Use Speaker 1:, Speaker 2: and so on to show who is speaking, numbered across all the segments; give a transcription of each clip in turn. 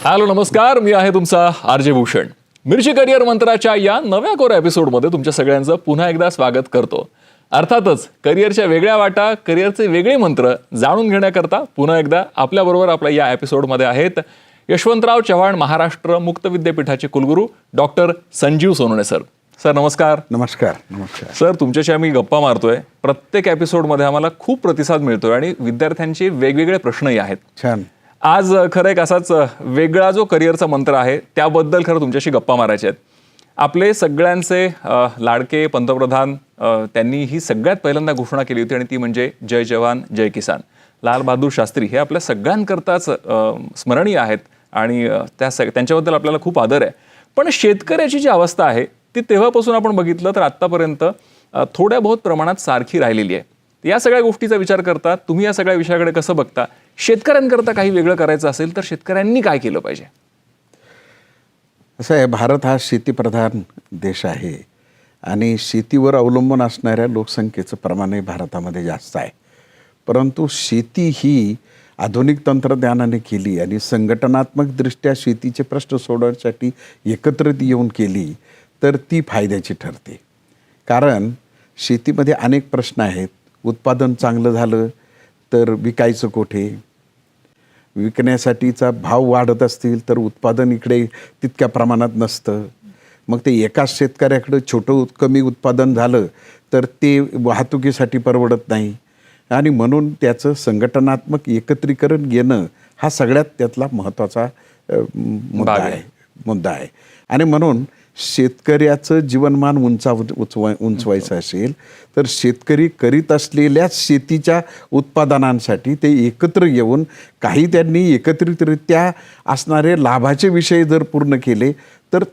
Speaker 1: Hello नमस्कार, मी आहे तुमचा आरजे भूषण. मिरची करिअर मंत्राच्या या नव्या कोऱ्या एपिसोडमध्ये तुमच्या सगळ्यांचं पुन्हा एकदा स्वागत करतो. अर्थातच करिअरच्या वेगळ्या वाटा, करिअरचे वेगळे मंत्र जाणून घेण्याकरता पुन्हा एकदा आपल्याबरोबर आपल्या या एपिसोडमध्ये आहेत यशवंतराव चव्हाण महाराष्ट्र मुक्त विद्यापीठाचे कुलगुरू doctor Sanjeev Sonawane sir. Sir नमस्कार.
Speaker 2: नमस्कार. नमस्कार
Speaker 1: सर, तुमच्याशी आम्ही गप्पा मारतोय. प्रत्येक एपिसोडमध्ये आम्हाला खूप प्रतिसाद मिळतोय आणि विद्यार्थ्यांचे वेगवेगळे प्रश्नही आहेत.
Speaker 2: छान.
Speaker 1: आज खरं एक असाच वेगळा जो करिअरचा मंत्र आहे त्याबद्दल खरं तुमच्याशी गप्पा मारायचे आहेत. आपले सगळ्यांचे लाडके पंतप्रधान त्यांनी ही सगळ्यात पहिल्यांदा घोषणा केली होती आणि ती म्हणजे जय जवान जय किसान. लाल बहादूर शास्त्री हे आपल्या सगळ्यांकरताच स्मरणीय आहेत आणि त्यांच्याबद्दल आपल्याला खूप आदर आहे. पण शेतकऱ्याची जी अवस्था आहे ती तेव्हापासून आपण बघितलं तर आत्तापर्यंत थोड्या बहुत प्रमाणात सारखी राहिलेली आहे. या सगळ्या गोष्टीचा विचार करता तुम्ही या सगळ्या विषयाकडे कसं बघता? शेतकऱ्यांकरता काही वेगळं करायचं असेल तर शेतकऱ्यांनी काय केलं पाहिजे?
Speaker 2: असं आहे, भारत हा शेतीप्रधान देश आहे आणि शेतीवर अवलंबून असणाऱ्या लोकसंख्येचं प्रमाणही भारतामध्ये जास्त आहे. परंतु शेती ही आधुनिक तंत्रज्ञानाने केली आणि संघटनात्मकदृष्ट्या शेतीचे प्रश्न सोडवण्यासाठी एकत्रित येऊन केली तर ती फायद्याची ठरते. कारण शेतीमध्ये अनेक प्रश्न आहेत. उत्पादन चांगलं झालं तर विकायचं कुठे, विकण्यासाठीचा भाव वाढत असतील तर उत्पादन इकडे तितक्या प्रमाणात नसतं. मग ते एकाच शेतकऱ्याकडं कमी उत्पादन झालं तर ते वाहतुकीसाठी परवडत नाही आणि म्हणून त्याचं संघटनात्मक एकत्रीकरण घेणं हा सगळ्यात त्यातला महत्त्वाचा मुद्दा आहे. आणि म्हणून शेतकऱ्याचं जीवनमान उंचवायचं असेल तर शेतकरी करीत असलेल्याच शेतीच्या उत्पादनांसाठी ते एकत्र येऊन काही त्यांनी एकत्रितरित्या असणारे लाभाचे विषय जर पूर्ण केले तर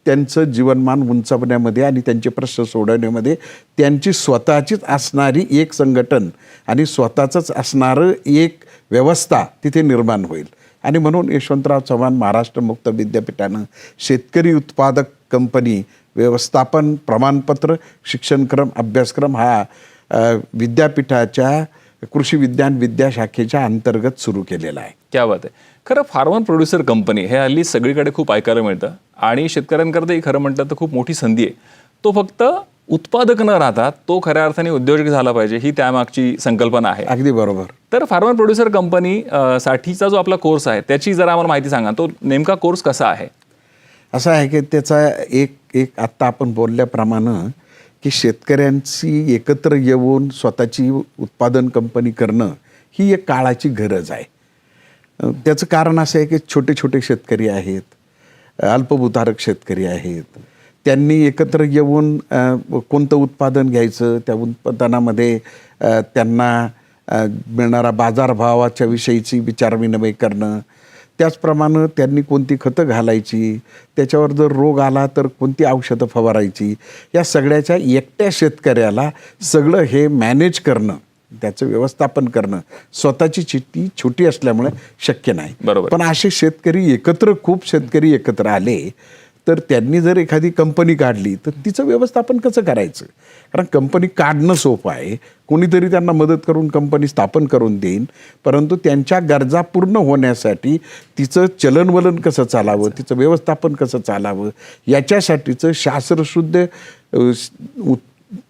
Speaker 2: त्यांचं जीवनमान उंचावण्यामध्ये आणि त्यांचे प्रश्न सोडवण्यामध्ये त्यांची स्वतःचीच असणारी एक संघटन आणि स्वतःचंच असणारं एक व्यवस्था तिथे निर्माण होईल. आणि म्हणून यशवंतराव चव्हाण महाराष्ट्र मुक्त विद्यापीठानं शेतकरी उत्पादक कंपनी व्यवस्थापन प्रमाणपत्र शिक्षणक्रम अभ्यासक्रम हा विद्यापीठाच्या कृषी विज्ञान विद्याशाखेच्या अंतर्गत सुरू केलेला आहे.
Speaker 1: क्या बात आहे. खरं फार्मर प्रोड्युसर कंपनी हे हल्ली सगळीकडे खूप ऐकायला मिळतं आणि शेतकऱ्यांकरताही खरं म्हटलं तर खूप मोठी संधी आहे. तो फक्त उत्पादक न राहता तो खऱ्या अर्थाने उद्योजक झाला पाहिजे ही त्यामागची संकल्पना आहे.
Speaker 2: अगदी बरोबर.
Speaker 1: तर फार्मर प्रोड्युसर कंपनी साठीचा जो आपला कोर्स आहे त्याची जरा आम्हाला माहिती सांगा. तो नेमका कोर्स कसा आहे?
Speaker 2: असं आहे की त्याचा एक आत्ता आपण बोलल्याप्रमाणे की शेतकऱ्यांची एकत्र येऊन स्वतःची उत्पादन कंपनी करणं ही एक काळाची गरज आहे. त्याचं कारण असं आहे की छोटे छोटे शेतकरी आहेत, अल्पभूधारक शेतकरी आहेत. त्यांनी एकत्र येऊन कोणतं उत्पादन घ्यायचं, त्या उत्पादनामध्ये त्यांना मिळणारा बाजारभावाच्या विषयीची विचारविनिमय करणं, त्याचप्रमाणे त्यांनी कोणती खतं घालायची, त्याच्यावर जर रोग आला तर कोणती औषधं फवारायची, या सगळ्याच्या एकट्या शेतकऱ्याला सगळं हे मॅनेज करणं, त्याचं व्यवस्थापन करणं स्वतःची चिठ्ठी छोटी असल्यामुळे शक्य नाही.
Speaker 1: बरोबर.
Speaker 2: पण असे शेतकरी खूप शेतकरी एकत्र आले तर त्यांनी जर एखादी कंपनी काढली तर तिचं व्यवस्थापन कसं करायचं? कारण कंपनी काढणं सोपं आहे, कोणीतरी त्यांना मदत करून कंपनी स्थापन करून देईन, परंतु त्यांच्या गरजा पूर्ण होण्यासाठी तिचं चलनवलन कसं चालावं, तिचं व्यवस्थापन कसं चालावं, याच्यासाठीचं शास्त्रशुद्ध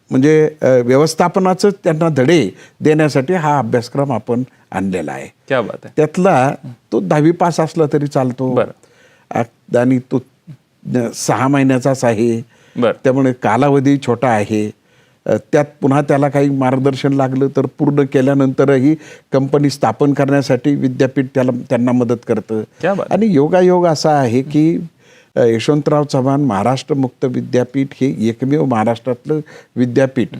Speaker 2: म्हणजे व्यवस्थापनाचं त्यांना धडे देण्यासाठी हा अभ्यासक्रम आपण आणलेला आहे.
Speaker 1: क्या बात आहे.
Speaker 2: त्यातला तो 10वी पास असला तरी चालतो. आणि तो 6 महिन्याचाच आहे. त्यामुळे कालावधी छोटा आहे. त्यात पुन्हा त्याला काही मार्गदर्शन लागलं तर पूर्ण केल्यानंतरही कंपनी स्थापन करण्यासाठी विद्यापीठ त्यांना मदत करतं. आणि योगायोग असा आहे की यशवंतराव चव्हाण महाराष्ट्र मुक्त विद्यापीठ हे एकमेव महाराष्ट्रातलं विद्यापीठ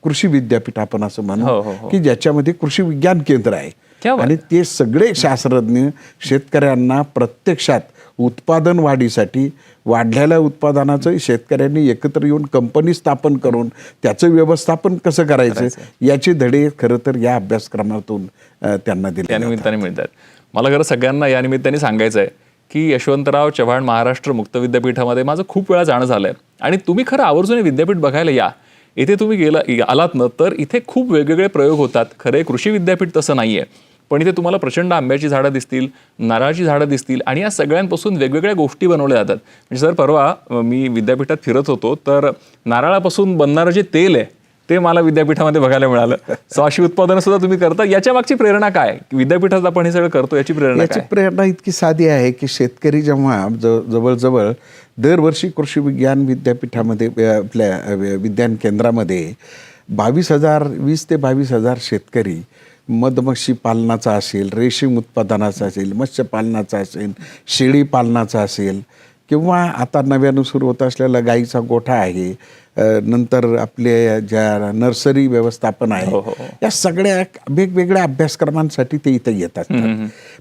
Speaker 2: कृषी विद्यापीठ आपण असं म्हणू की ज्याच्यामध्ये कृषी विज्ञान केंद्र आहे. आणि ते सगळे शास्त्रज्ञ शेतकऱ्यांना प्रत्यक्षात उत्पादन वाढीसाठी वाढलेल्या उत्पादनाचं शेतकऱ्यांनी एकत्र येऊन कंपनी स्थापन करून त्याचं व्यवस्थापन कसं करायचं याचे धडे खरं तर या अभ्यासक्रमातून त्यांना दिले
Speaker 1: त्यानिमित्ताने मिळतात. मला खरं सगळ्यांना या निमित्ताने सांगायचं आहे की यशवंतराव चव्हाण महाराष्ट्र मुक्त विद्यापीठामध्ये माझं खूप वेळा जाणं झालंय आणि तुम्ही खरं आवर्जून विद्यापीठ बघायला या. इथे तुम्ही आलात ना तर इथे खूप वेगवेगळे प्रयोग होतात. खरे कृषी विद्यापीठ तसं नाहीये. पण इथे तुम्हाला प्रचंड आंब्याची झाडं दिसतील, नारळाची झाडं दिसतील आणि या सगळ्यांपासून वेगवेगळ्या गोष्टी बनवल्या जातात. म्हणजे सर परवा मी विद्यापीठात फिरत होतो तर नारळापासून बनणारं जे तेल आहे ते मला विद्यापीठामध्ये बघायला मिळालं. सो अशी उत्पादनं सुद्धा तुम्ही करता. याच्या मागची प्रेरणा काय? विद्यापीठात आपण हे सगळं करतो याची प्रेरणा
Speaker 2: याची
Speaker 1: काय?
Speaker 2: प्रेरणा इतकी साधी आहे की शेतकरी जेव्हा जवळजवळ दरवर्षी कृषी विज्ञान विद्यापीठामध्ये आपल्या विज्ञान केंद्रामध्ये 20 ते 22,000 शेतकरी मधमाशी पालनाचा असेल, रेशीम उत्पादनाचा असेल, मत्स्यपालनाचा असेल, शेळी पालनाचा असेल किंवा आता नव्यानं सुरू होत असलेला गाईचा गोठा आहे, नंतर आपले ज्या नर्सरी व्यवस्थापन आहे, या सगळ्या वेगवेगळ्या अभ्यासक्रमांसाठी ते इथे येतात.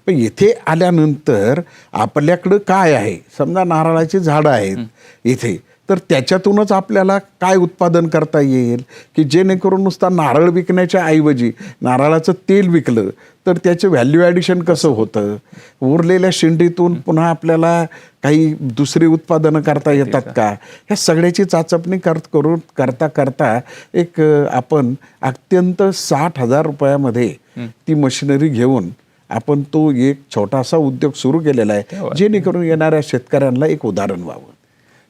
Speaker 2: पण इथे आल्यानंतर आपल्याकडं काय आहे, समजा नारळाची झाडं आहेत इथे, तर त्याच्यातूनच आपल्याला काय उत्पादन करता येईल की जेणेकरून नुसता नारळ विकण्याच्या ऐवजी नारळाचं तेल विकलं तर त्याचं व्हॅल्यू ॲडिशन कसं होतं, उरलेल्या शेंडीतून पुन्हा आपल्याला काही दुसरी उत्पादनं करता येतात का, ह्या सगळ्याची चाचपणी करता एक आपण अत्यंत 60,000 रुपयामध्ये ती मशिनरी घेऊन आपण तो एक छोटासा उद्योग सुरू केलेला आहे, जेणेकरून येणाऱ्या शेतकऱ्यांना एक उदाहरण व्हावं.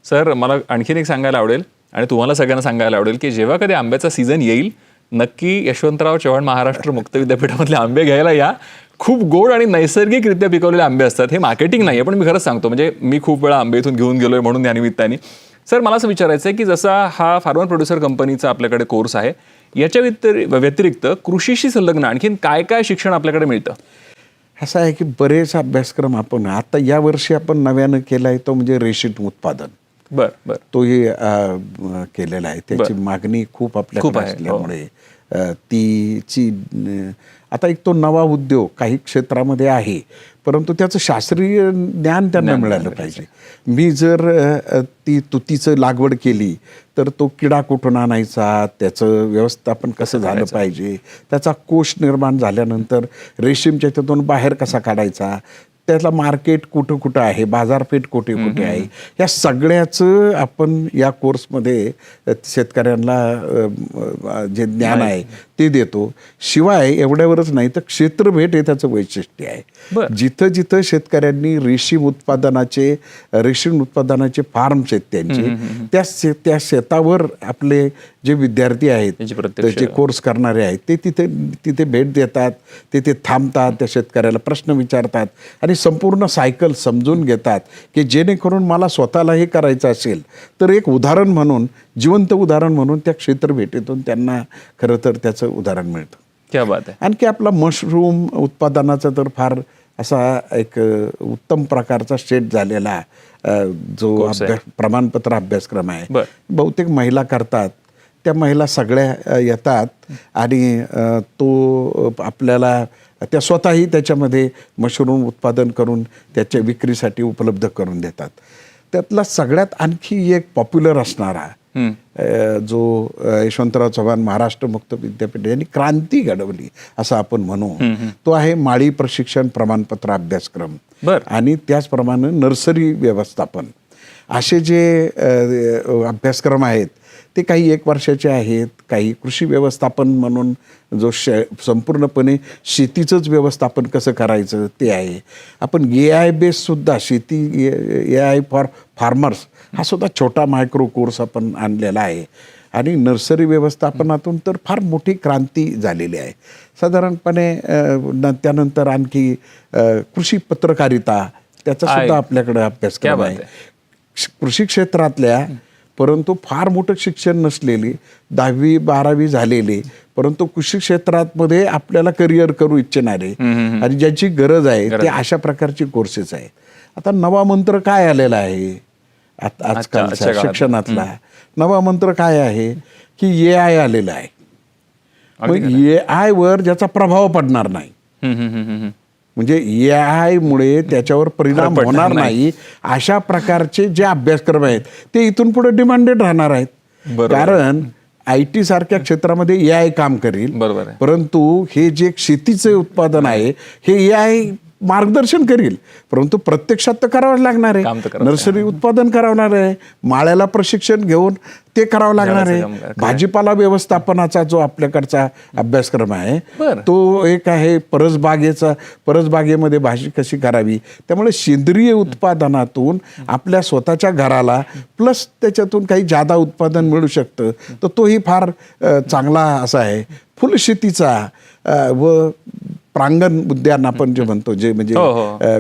Speaker 1: सर मला आणखीन एक सांगायला आवडेल आणि तुम्हाला सगळ्यांना सांगायला आवडेल की जेव्हा कधी आंब्याचा सीझन येईल नक्की यशवंतराव चव्हाण महाराष्ट्र मुक्त विद्यापीठामधले आंबे घ्यायला या. खूप गोड आणि नैसर्गिकरित्या पिकवलेले आंबे असतात. हे मार्केटिंग नाही आहे, पण मी खरंच सांगतो, म्हणजे मी खूप वेळा आंबे इथून घेऊन गेलोय म्हणून या निमित्ताने. सर मला असं विचारायचं आहे की जसा हा फार्मर प्रोड्युसर कंपनीचा आपल्याकडे कोर्स आहे, याच्या व्यतिरिक्त कृषीशी संलग्न आणखीन काय काय शिक्षण आपल्याकडे मिळतं?
Speaker 2: असं आहे की बरेच अभ्यासक्रम आपण आता यावर्षी आपण नव्यानं केला आहे, तो म्हणजे रेशीम उत्पादन.
Speaker 1: बरं.
Speaker 2: तोही केलेला आहे. त्याची मागणी खूप आपल्याकडे असल्यामुळे तीची आता एक तो नवा उद्योग काही क्षेत्रामध्ये आहे, परंतु त्याचं शास्त्रीय ज्ञान त्यांना मिळालं पाहिजे. मी जर ती तुतीचं लागवड केली तर तो किडा कुठून आणायचा, त्याचं व्यवस्थापन कसं झालं पाहिजे, त्याचा कोश निर्माण झाल्यानंतर रेशीमच्या त्यातून बाहेर कसा काढायचा, त्याला मार्केट कुठं आहे, बाजारपेठ कुठे आहे, या सगळ्याचं आपण या कोर्समध्ये शेतकऱ्यांना जे ज्ञान आहे ते देतो. शिवाय एवढ्यावरच नाही तर क्षेत्रभेट हे त्याचं वैशिष्ट्य आहे. जिथं जिथं शेतकऱ्यांनी रेशीम उत्पादनाचे फार्म्स आहेत त्यांचे, त्या शेतावर आपले जे विद्यार्थी आहेत, जे कोर्स करणारे आहेत, ते तिथे भेट देतात, तिथे थांबतात, त्या शेतकऱ्याला प्रश्न विचारतात आणि संपूर्ण सायकल समजून घेतात की जेणेकरून मला स्वतःला हे करायचं असेल तर एक उदाहरण म्हणून, जिवंत उदाहरण म्हणून त्या क्षेत्रभेटीतून त्यांना खरं तर त्याचं उदाहरण मिळतं.
Speaker 1: क्या बात आहे.
Speaker 2: आणखी आपला मशरूम उत्पादनाचा तर फार असा एक उत्तम प्रकारचा सेट झालेला जो प्रमाणपत्र अभ्यासक्रम आहे. बहुतेक महिला करतात, त्या महिला सगळ्या येतात आणि तो आपल्याला त्या स्वतःही त्याच्यामध्ये मशरूम उत्पादन करून त्याच्या विक्रीसाठी उपलब्ध करून देतात. त्यातला सगळ्यात आणखी एक पॉप्युलर असणारा जो यशवंतराव चव्हाण महाराष्ट्र मुक्त विद्यापीठ यांनी क्रांती घडवली असं आपण म्हणू, तो आहे माळी प्रशिक्षण प्रमाणपत्र अभ्यासक्रम आणि त्याचप्रमाणे नर्सरी व्यवस्थापन. असे जे अभ्यासक्रम आहेत ते काही 1 वर्षाचे आहेत, काही कृषी व्यवस्थापन म्हणून जो संपूर्णपणे शेतीचंच व्यवस्थापन कसं करायचं ते आहे. आपण AI बेससुद्धा शेती AI फॉर फार्मर्स हा सुद्धा छोटा मायक्रो कोर्स आपण आणलेला आहे. आणि नर्सरी व्यवस्थापनातून तर फार मोठी क्रांती झालेली आहे. साधारणपणे त्यानंतर आणखी कृषी पत्रकारिता त्याचा सुद्धा आपल्याकडे अभ्यासक्रम आहे. कृषी क्षेत्रातल्या परंतु फार मोठं शिक्षण नसलेली 10वी 12वी झालेले परंतु कृषी क्षेत्रामध्ये आपल्याला करिअर करू इच्छिणारे आणि ज्याची गरज आहे ते अशा प्रकारचे कोर्सेस आहेत. आता नवा मंत्र काय आलेला आहे आजकालच्या शिक्षणातला नवा मंत्र काय आहे की AI आलेला आहे. मग AI वर ज्याचा प्रभाव पडणार नाही, म्हणजे AI मुळे त्याच्यावर परिणाम होणार नाही अशा प्रकारचे जे अभ्यासक्रम आहेत ते इथून पुढे डिमांडेड राहणार आहेत. कारण IT सारख्या क्षेत्रामध्ये AI काम करेल, परंतु हे जे शेतीचे उत्पादन आहे हे AI मार्गदर्शन करील, परंतु प्रत्यक्षात तर करावं लागणार
Speaker 1: काम तर
Speaker 2: आहे.
Speaker 1: करावं
Speaker 2: नर्सरी उत्पादन करावं लागणार आहे, माळ्याला प्रशिक्षण घेऊन ते करावं लागणार आहे.
Speaker 1: काम करा.
Speaker 2: भाजीपाला व्यवस्थापनाचा जो आपल्याकडचा अभ्यासक्रम आहे
Speaker 1: बरं.
Speaker 2: तो एक आहे. परसबागेमध्ये भाजी कशी करावी, त्यामुळे सेंद्रिय उत्पादनातून आपल्या स्वतःच्या घराला प्लस त्याच्यातून काही जादा उत्पादन मिळू शकतं, तर तोही फार चांगला असा आहे. फुलशेतीचा व प्रांगण उद्यान आपण जे म्हणतो, जे म्हणजे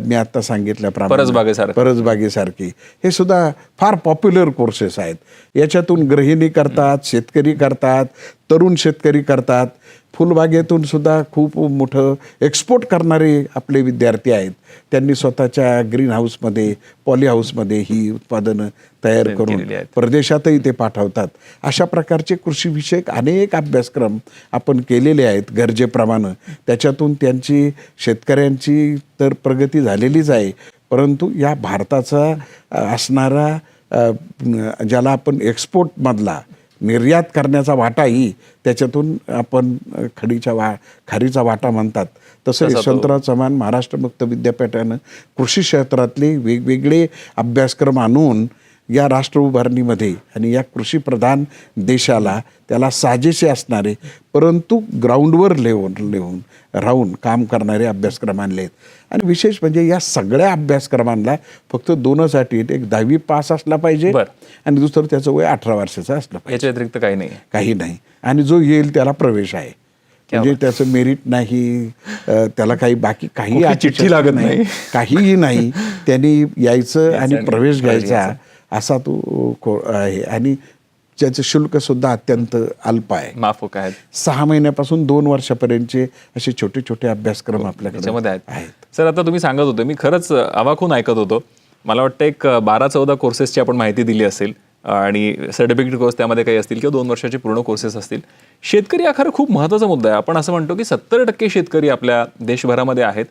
Speaker 2: मी आता सांगितल्याप्रमाणे परसबागेसारखी, हे सुद्धा फार पॉप्युलर कोर्सेस आहेत. याच्यातून गृहिणी करतात, शेतकरी करतात, तरुण शेतकरी करतात. फुलबागेतून सुद्धा खूप मोठं एक्सपोर्ट करणारे आपले विद्यार्थी आहेत. त्यांनी स्वतःच्या ग्रीन हाऊसमध्ये, पॉली हाऊसमध्ये ही उत्पादनं तयार करून परदेशातही ते पाठवतात. अशा प्रकारचे कृषीविषयक अनेक अभ्यासक्रम आपण केलेले आहेत गरजेप्रमाणे. त्याच्यातून त्यांची, शेतकऱ्यांची तर प्रगती झालेलीच आहे, परंतु या भारताचा असणारा ज्याला आपण एक्सपोर्टमधला निर्यात करण्याचा वाटाही त्याच्यातून आपण खारीचा वाटा म्हणतात, तसं यशवंतराव चव्हाण महाराष्ट्र मुक्त विद्यापीठानं कृषी क्षेत्रातले वेगवेगळे अभ्यासक्रम आणून या राष्ट्र उभारणीमध्ये आणि या कृषीप्रधान देशाला त्याला साजेसे असणारे, परंतु ग्राउंडवर लेवून राहून काम करणारे अभ्यासक्रम आणले आहेत. आणि विशेष म्हणजे या सगळ्या अभ्यासक्रमांना फक्त 2 अटी आहेत. एक 10वी पास असला पाहिजे आणि दुसरं त्याचं वय 18 वर्षाचं असलं पाहिजे.
Speaker 1: याच्या व्यतिरिक्त काही नाही.
Speaker 2: आणि जो येईल त्याला प्रवेश आहे. म्हणजे त्याचं मेरिट नाही, त्याला काही बाकी काही
Speaker 1: चिठ्ठी लागत नाही,
Speaker 2: काहीही नाही. त्यांनी यायचं आणि प्रवेश घ्यायचा असा तो आहे. आणि ज्याचं शुल्क सुद्धा अत्यंत अल्प आहे,
Speaker 1: माफक आहे.
Speaker 2: 6 महिन्यापासून 2 वर्षापर्यंतचे असे छोटे छोटे अभ्यासक्रम आपल्याकडे आहेत.
Speaker 1: सर, आता तुम्ही सांगत होते, मी खरंच अवाक होऊन ऐकत होतो. मला वाटतं एक 12-14 कोर्सेसची आपण माहिती दिली असेल आणि सर्टिफिकेट कोर्स त्यामध्ये काही असतील किंवा 2 वर्षाचे पूर्ण कोर्सेस असतील. शेतकरी हा खरं खूप महत्त्वाचा मुद्दा आहे. आपण असं म्हणतो की 70% शेतकरी आपल्या देशभरामध्ये आहेत.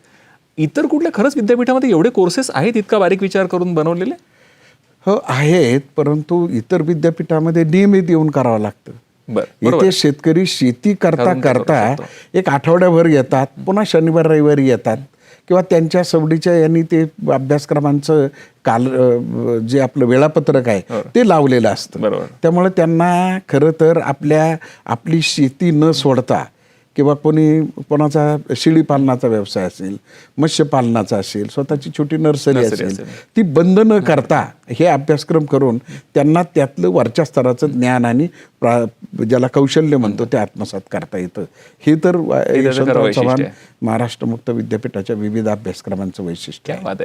Speaker 1: इतर कुठल्या खरंच विद्यापीठामध्ये एवढे कोर्सेस आहेत इतका बारीक विचार करून बनवलेले?
Speaker 2: हो आहेत, परंतु इतर विद्यापीठामध्ये नियमित येऊन करावं लागतं. इथे शेतकरी शेती करता एक आठवड्याभर येतात, पुन्हा शनिवार रविवारी येतात, किंवा त्यांच्या सवडीच्या यांनी ते अभ्यासक्रमांचं जे आपलं वेळापत्रक आहे ते लावलेलं असतं. त्यामुळे त्यांना खरं तर आपली शेती न सोडता, किंवा कोणाचा शेळी पालनाचा व्यवसाय असेल, मत्स्यपालनाचा असेल, स्वतःची छोटी नर्सरी असेल, ती बंद न करता हे अभ्यासक्रम करून त्यांना त्यातलं वरच्या स्तराचं ज्ञान आणि ज्याला कौशल्य म्हणतो ते आत्मसात करता येतं. हे तर यशवंतराव चव्हाण महाराष्ट्र मुक्त विद्यापीठाच्या विविध अभ्यासक्रमांचं वैशिष्ट्य आहे.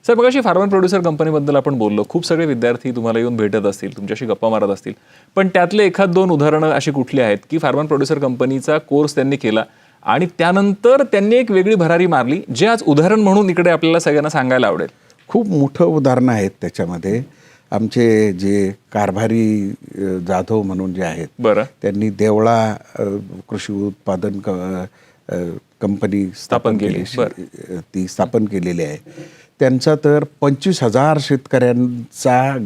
Speaker 1: सर, मग अशी फार्मर प्रोड्युसर कंपनीबद्दल आपण बोललो, खूप सगळे विद्यार्थी तुम्हाला येऊन भेटत असतील, तुमच्याशी गप्पा मारत असतील, पण त्यातले 1-2 उदाहरणं अशी कुठली आहेत की फार्मर प्रोड्युसर कंपनीचा कोर्स त्यांनी केला आणि त्यानंतर त्यांनी एक वेगळी भरारी मारली, जे आज उदाहरण म्हणून इकडे आपल्याला सगळ्यांना सांगायला आवडेल?
Speaker 2: खूप मोठं उदाहरणं आहेत त्याच्यामध्ये. आमचे जे कारभारी जाधव म्हणून जे आहेत, त्यांनी देवळा कृषी उत्पादन कंपनी स्थापन केली, ती स्थापन केलेली आहे. त्यांचा तर 25,000 शेतकऱ्यांचा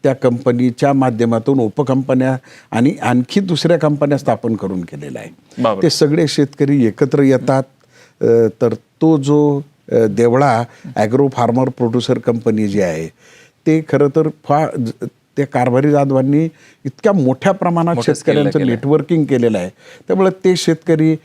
Speaker 2: त्या कंपनीच्या माध्यमातून उपकंपन्या आणि आणखी दुसऱ्या कंपन्या स्थापन करून केलेल्या आहे. ते सगळे शेतकरी एकत्र येतात. तर तो जो Deola agro farmer producer company जी आहे, ते खरं तर त्या कारभारी जाधवांनी इतक्या मोठ्या प्रमाणात शेतकऱ्यांचं नेटवर्किंग केलेलं आहे. त्यामुळे ते शेतकरी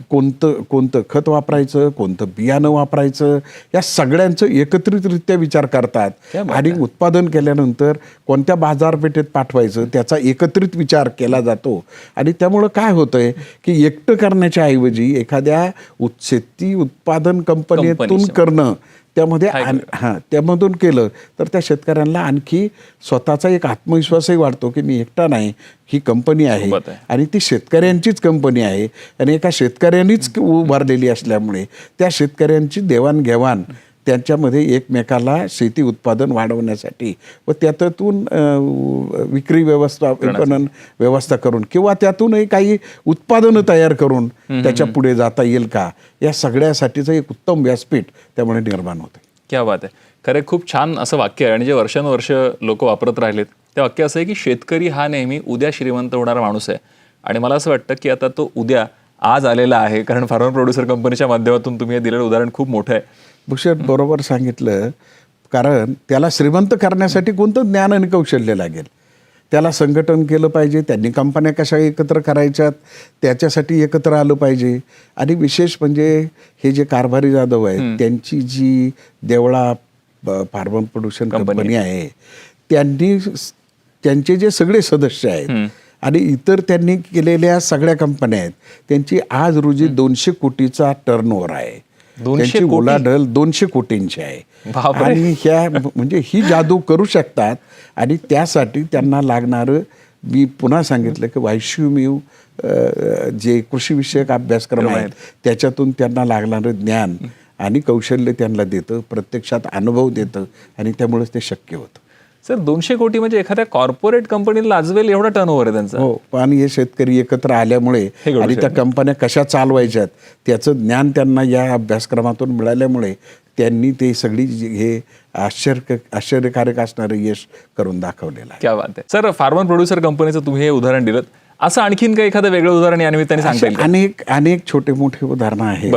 Speaker 2: कोणतं खत वापरायचं, कोणतं बियाणं वापरायचं, या सगळ्यांचं एकत्रितरित्या विचार करतात. आणि उत्पादन केल्यानंतर कोणत्या बाजारपेठेत पाठवायचं त्याचा एकत्रित विचार केला जातो. आणि त्यामुळं काय होतंय की एकटं करण्याच्या ऐवजी एखाद्या शेती उत्पादन कंपनीतून करणं, त्यामधून केलं तर त्या शेतकऱ्यांना आणखी स्वतःचा एक आत्मविश्वासही वाढतो की मी एकटा नाही, ही कंपनी आहे आणि ती शेतकऱ्यांचीच कंपनी आहे आणि एका शेतकऱ्यांनीच उभारलेली असल्यामुळे त्या शेतकऱ्यांची देवाणघेवाण त्यांच्यामध्ये एकमेकाला शेती उत्पादन वाढवण्यासाठी व त्यातून विक्री व्यवस्था, विपणन व्यवस्था करून किंवा त्यातूनही काही उत्पादनं तयार करून त्याच्या पुढे जाता येईल का, या सगळ्यासाठीचं एक उत्तम व्यासपीठ त्यामुळे निर्माण होतं.
Speaker 1: क्या बात आहे. खरे खूप छान असं वाक्य आहे आणि जे वर्षानुवर्ष लोक वापरत राहिलेत ते वाक्य असं आहे की शेतकरी हा नेहमी उद्या श्रीमंत होणारा माणूस आहे. आणि मला असं वाटतं की आता तो उद्या आज आलेला आहे? कारण फार्मर प्रोड्युसर कंपनीच्या माध्यमातून तुम्ही हे दिलेलं उदाहरण खूप मोठं आहे.
Speaker 2: भूषण बरोबर सांगितलं. कारण त्याला श्रीमंत करण्यासाठी कोणतं ज्ञान आणि कौशल्य लागेल? त्याला संघटन केलं पाहिजे, त्यांनी कंपन्या कशा एकत्र करायच्यात त्याच्यासाठी एकत्र आलं पाहिजे. आणि विशेष म्हणजे हे जे कारभारी जाधव आहेत त्यांची जी देवळा फार्मर प्रोड्युसर कंपनी आहे, त्यांचे जे सगळे सदस्य आहेत आणि इतर त्यांनी केलेल्या सगळ्या कंपन्या आहेत, त्यांची आज रोजी 200 कोटीचा टर्नओव्हर आहे.
Speaker 1: 200
Speaker 2: त्यांची उलाढाल 200 कोटींची आहे. आणि ह्या म्हणजे ही जादू करू शकतात. आणि त्यासाठी त्यांना लागणारं, मी पुन्हा सांगितलं की YCMU जे कृषीविषयक अभ्यासक्रम आहेत त्याच्यातून त्यांना लागणारं ज्ञान आणि कौशल्य त्यांना देतं, प्रत्यक्षात अनुभव देतं आणि त्यामुळेच ते शक्य होतं.
Speaker 1: सर 200 कोटी म्हणजे एखाद्या कॉर्पोरेट कंपनीला लाजवेल एवढा टर्नओव्हर आहे त्यांचा.
Speaker 2: हो. आणि हे शेतकरी एकत्र आल्यामुळे आणि त्या कंपन्या कशा चालवायच्यात त्याचं ज्ञान त्यांना या अभ्यासक्रमातून मिळाल्यामुळे त्यांनी ते सगळी हे आश्चर्यकारक असणारं यश करून दाखवलेलं आहे.
Speaker 1: क्या बात आहे. सर फार्मर प्रोड्युसर कंपनीचं तुम्ही हे उदाहरण दिलं, असं आणखीन काही एखादं वेगळं उदाहरण या निमित्ताने सांगता येईल?
Speaker 2: अनेक छोटे मोठे उदाहरणं आहेत.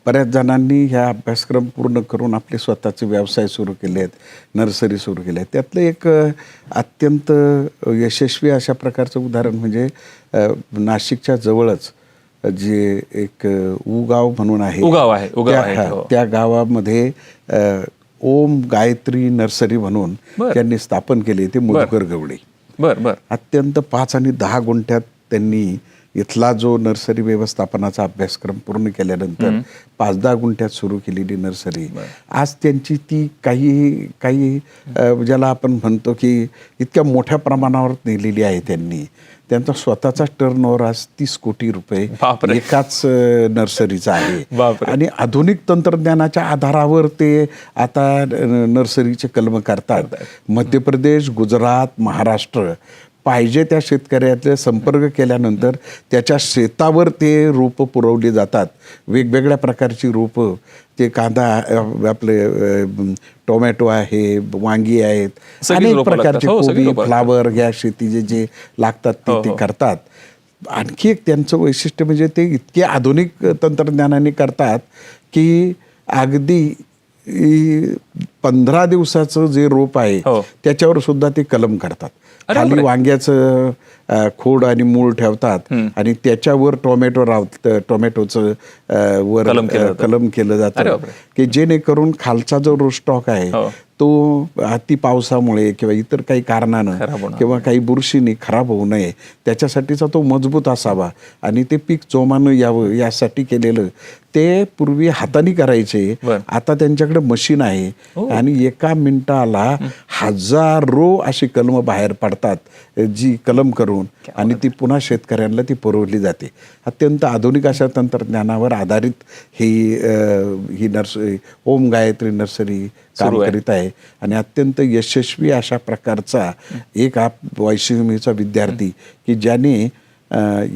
Speaker 2: बऱ्याच जणांनी ह्या अभ्यासक्रम पूर्ण करून आपले स्वतःचे व्यवसाय सुरू केले आहेत, नर्सरी सुरू केले आहेत. त्यातलं एक अत्यंत यशस्वी अशा प्रकारचं उदाहरण म्हणजे नाशिकच्या जवळच जे एक उगाव म्हणून आहे, त्या गावामध्ये ओम गायत्री नर्सरी म्हणून त्यांनी स्थापन केली. ते मधुकर गवळी. अत्यंत 5 आणि 10 गुंठ्यात त्यांनी इथला जो नर्सरी व्यवस्थापनाचा अभ्यासक्रम पूर्ण केल्यानंतर 5-10 गुंठ्यात सुरू केलेली नर्सरी आज त्यांची ती काही ज्याला आपण म्हणतो की इतक्या मोठ्या प्रमाणावर नेलेली आहे त्यांनी. त्यांचा स्वतःचा टर्नओव्हर आज 30 कोटी रुपये एकाच नर्सरीचा आहे. आणि आधुनिक तंत्रज्ञानाच्या आधारावर ते आता नर्सरीचे कलम करतात. मध्य प्रदेश, गुजरात, महाराष्ट्र पाहिजे त्या शेतकऱ्यातले संपर्क केल्यानंतर त्याच्या शेतावर ते रोपं पुरवली जातात. वेगवेगळ्या प्रकारची रोपं, ते कांदा, आपले टोमॅटो आहे, वांगी आहेत, अनेक प्रकारचे कोबी, फ्लावर, या शेतीचे जे लागतात ते करतात. आणखी एक त्यांचं वैशिष्ट्य म्हणजे ते इतके आधुनिक तंत्रज्ञानाने करतात की अगदी 15 दिवसाचं जे रोप आहे त्याच्यावर सुद्धा ते कलम करतात. खाली वांग्याचं खोड आणि मूळ ठेवतात आणि त्याच्यावर टोमॅटोचं वर कलम केलं जातं की जेणेकरून खालचा जो रोस्टॉक आहे तो अति पावसामुळे किंवा इतर काही कारणानं किंवा काही बुरशीने खराब होऊ नये त्याच्यासाठीचा तो मजबूत असावा आणि ते पीक जोमानं यावं यासाठी केलेलं. ते पूर्वी हाताने करायचे, आता त्यांच्याकडे मशीन आहे आणि एका मिनिटाला हजारो अशी कलम बाहेर पडतात जी कलम करून आणि ती पुन्हा शेतकऱ्यांना ती पुरवली जाते. अत्यंत आधुनिक अशा तंत्रज्ञानावर आधारित ही नर्सरी ओम गायत्री नर्सरी काम करीत आहे आणि अत्यंत यशस्वी अशा प्रकारचा एक YCMUचा विद्यार्थी की ज्याने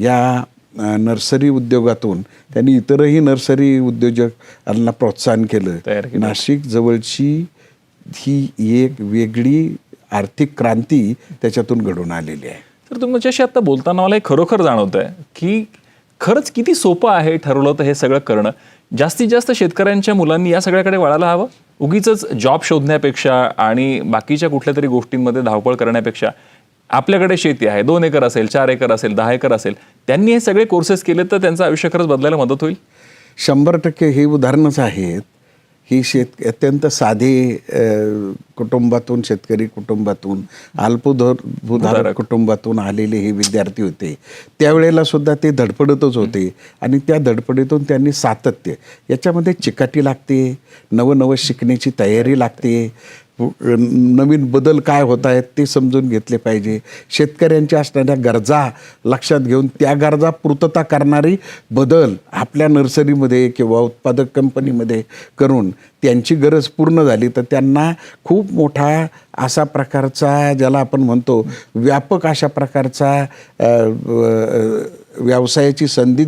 Speaker 2: या नर्सरी उद्योगातून त्यांनी इतरही नर्सरी उद्योजकांना प्रोत्साहन केलं. नाशिक जवळची ही एक वेगळी आर्थिक क्रांती त्याच्यातून घडून आलेली आहे.
Speaker 1: तर तुमच्याशी आता बोलताना मला हे खरोखर जाणवत आहे की खरंच किती सोपं आहे ठरवलं तर हे सगळं करणं. जास्तीत जास्त शेतकऱ्यांच्या मुलांनी या सगळ्याकडे वळायला हवं. उगीच जॉब शोधण्यापेक्षा आणि बाकीच्या कुठल्या तरी गोष्टींमध्ये धावपळ करण्यापेक्षा आपल्याकडे शेती आहे, 2 एकर असेल, 4 एकर असेल, 10 एकर असेल, त्यांनी हे सगळे कोर्सेस केले तर त्यांचं आयुष्य खरंच बदलायला मदत होईल.
Speaker 2: 100% हे उदाहरणच आहेत. ही अत्यंत साधे कुटुंबातून, शेतकरी कुटुंबातून, अल्पभूधारक कुटुंबातून आलेले हे विद्यार्थी होते. त्यावेळेला सुद्धा ते धडपडतच होते आणि त्या धडपडीतून त्यांनी सातत्य, याच्यामध्ये चिकाटी लागते, नवं शिकण्याची तयारी लागते, नवीन बदल काय होत आहेत ते समजून घेतले पाहिजे. शेतकऱ्यांच्या असणाऱ्या गरजा लक्षात घेऊन त्या गरजा पूर्तता करणारी बदल आपल्या नर्सरीमध्ये किंवा उत्पादक कंपनीमध्ये करून त्यांची गरज पूर्ण झाली तर त्यांना खूप मोठा असा प्रकारचा, ज्याला आपण म्हणतो व्यापक अशा प्रकारचा व्यवसायाची संधी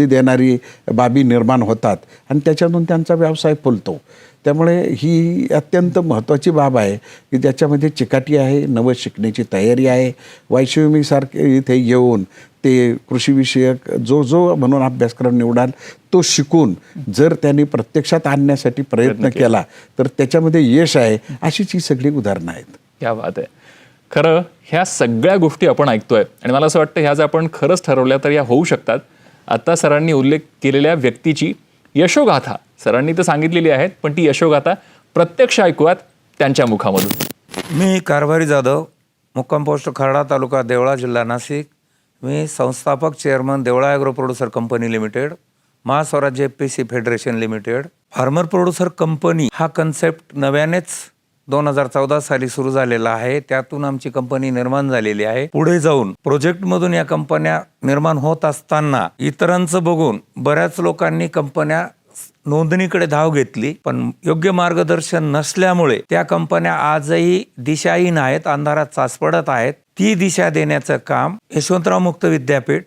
Speaker 2: देणारी बाबी निर्माण होतात आणि त्याच्यातून त्यांचा व्यवसाय फुलतो. त्यामुळे ही अत्यंत महत्त्वाची बाब आहे की ज्याच्यामध्ये चिकाटी आहे, नवं शिकण्याची तयारी आहे. YCMU सारखे इथे येऊन ते कृषीविषयक जो म्हणून अभ्यासक्रम निवडाल तो शिकून जर त्यांनी प्रत्यक्षात आणण्यासाठी प्रयत्न केला तर त्याच्यामध्ये यश आहे. अशीच ही सगळी उदाहरणं आहेत.
Speaker 1: क्या बात आहे. खरं ह्या सगळ्या गोष्टी आपण ऐकतोय आणि मला असं वाटतं ह्या जर आपण खरंच ठरवल्या तर या होऊ शकतात. आता सरांनी उल्लेख केलेल्या व्यक्तीची यशोगाथा सरांनी तर सांगितलेली आहेत, पण ती यशोगाथा प्रत्यक्ष ऐकूयात त्यांच्या मुखामधून.
Speaker 3: मी कारभारी जाधव, मुक्काम पोस्ट खर्डा, तालुका देवळा, जिल्हा नाशिक. मी संस्थापक chairman Deola agro producer company limited, Mahaswarajya FPC federation limited. Farmer producer company हा कन्सेप्ट नव्यानेच 2014 साली सुरू झालेला आहे. त्यातून आमची कंपनी निर्माण झालेली आहे. पुढे जाऊन प्रोजेक्टमधून या कंपन्या निर्माण होत असताना इतरांचं बघून बऱ्याच लोकांनी कंपन्या नोंदणीकडे धाव घेतली, पण योग्य मार्गदर्शन नसल्यामुळे त्या कंपन्या आजही दिशाहीन आहेत, अंधारात चाचपडत आहेत. ती दिशा देण्याचं काम यशवंतराव मुक्त विद्यापीठ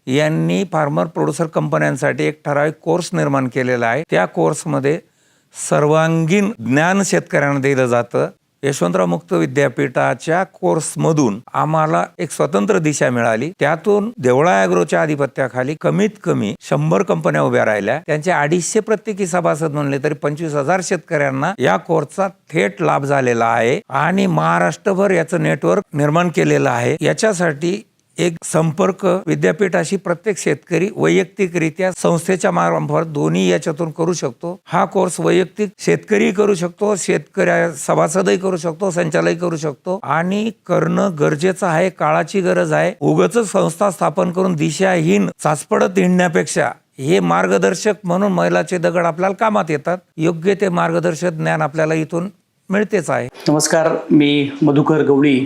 Speaker 3: यांनी फार्मर प्रोड्युसर कंपन्यांसाठी एक ठराविक कोर्स निर्माण केलेला आहे. त्या कोर्समध्ये सर्वांगीण ज्ञान शेतकऱ्यांना दिलं जातं. यशवंतराव मुक्त विद्यापीठाच्या कोर्समधून आम्हाला एक स्वतंत्र दिशा मिळाली. त्यातून देवळा ॲग्रोच्या आधिपत्याखाली कमीत कमी 100 कंपन्या उभ्या राहिल्या. त्यांचे 250 प्रत्येकी सभासद म्हणले तरी 25,000 शेतकऱ्यांना या कोर्सचा थेट लाभ झालेला आहे आणि महाराष्ट्रभर याचं नेटवर्क निर्माण केलेलं आहे. याच्यासाठी एक संपर्क विद्यापीठाशी प्रत्येक शेतकरी वैयक्तिकरित्या संस्थेच्या मार्फत दोन्ही याच्यातून करू शकतो. हा कोर्स वैयक्तिक शेतकरी करू शकतो, शेतकऱ्या सभासदही करू शकतो, संचालकही करू शकतो आणि करणं गरजेचं आहे. काळाची गरज आहे. उगाच संस्था स्थापन करून दिशाहीन चाचपडत हिंडण्यापेक्षा हे मार्गदर्शक म्हणून मैलाचे दगड आपल्याला कामात येतात. योग्य ते मार्गदर्शक ज्ञान आपल्याला इथून मिळतेच आहे.
Speaker 4: नमस्कार, मी मधुकर गवळी,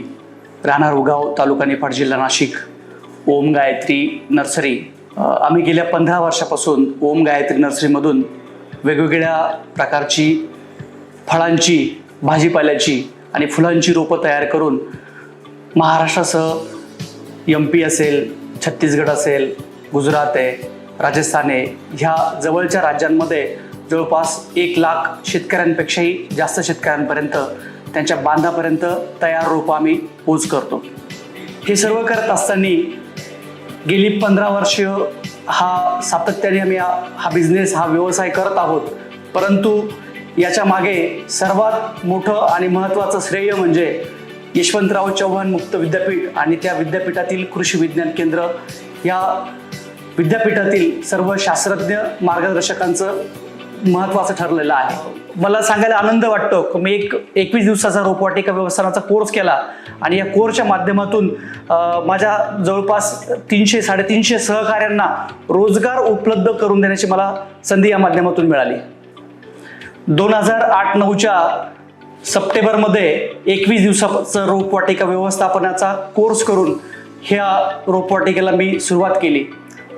Speaker 4: राहणार उगाव, तालुका निफाड, जिल्हा नाशिक. ओम गायत्री नर्सरी, आम्ही गेल्या 15 वर्षापासून ओम गायत्री नर्सरीमधून वेगवेगळ्या प्रकारची फळांची, भाजीपाल्याची आणि फुलांची रोपं तयार करून महाराष्ट्रासह MP असेल, छत्तीसगड असेल, गुजरात आहे, राजस्थान आहे, ह्या जवळच्या राज्यांमध्ये जवळपास 1 लाख शेतकऱ्यांपेक्षाही जास्त शेतकऱ्यांपर्यंत, त्यांच्या बांधापर्यंत तयार रोपं आम्ही पोच करतो. हे सर्व करत असताना गेली 15 वर्ष हा सातत्याने आम्ही हा बिझनेस, हा व्यवसाय करत आहोत. परंतु याच्या मागे सर्वात मोठं आणि महत्त्वाचं श्रेय म्हणजे यशवंतराव चव्हाण मुक्त विद्यापीठ आणि त्या विद्यापीठातील कृषी विज्ञान केंद्र, या विद्यापीठातील सर्व शास्त्रज्ञ मार्गदर्शकांचं महत्त्वाचं ठरलेलं आहे. मला सांगायला आनंद वाटतो की मी एक 21 दिवसाचा रोपवाटिका व्यवस्थापनाचा कोर्स केला आणि या कोर्सच्या माध्यमातून माझ्या जवळपास 300-350 सहकाऱ्यांना रोजगार उपलब्ध करून देण्याची मला संधी या माध्यमातून मिळाली. 2008-9च्या सप्टेंबरमध्ये 21 दिवसाचं रोपवाटिका व्यवस्थापनाचा कोर्स करून ह्या रोपवाटिकेला मी सुरुवात केली.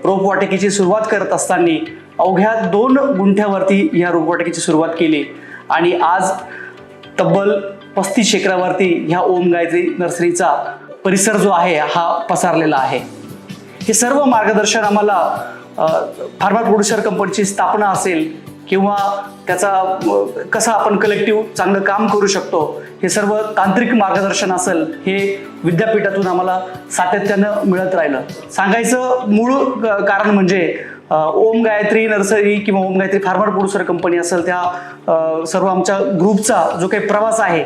Speaker 4: रोपवाटिकेची सुरुवात करत असताना अवघ्या 2 गुंठ्यावरती ह्या रोपवाटिकेची सुरुवात केली आणि आज तब्बल 35 एकरावरती ह्या ओम गायत्री नर्सरीचा परिसर जो आहे हा पसरलेला आहे. हे सर्व मार्गदर्शन आम्हाला फार्मर प्रोड्युसर कंपनीची स्थापना असेल किंवा त्याचा कसं आपण कलेक्टिव्ह चांगलं काम करू शकतो, हे सर्व तांत्रिक मार्गदर्शन असेल, हे विद्यापीठातून आम्हाला सातत्यानं मिळत राहिलं. सांगायचं मूळ कारण म्हणजे ओम गायत्री नर्सरी किंवा ओम गायत्री फार्मर प्रोड्युसर कंपनी असेल, त्या सर्व आमच्या ग्रुपचा जो काही प्रवास आहे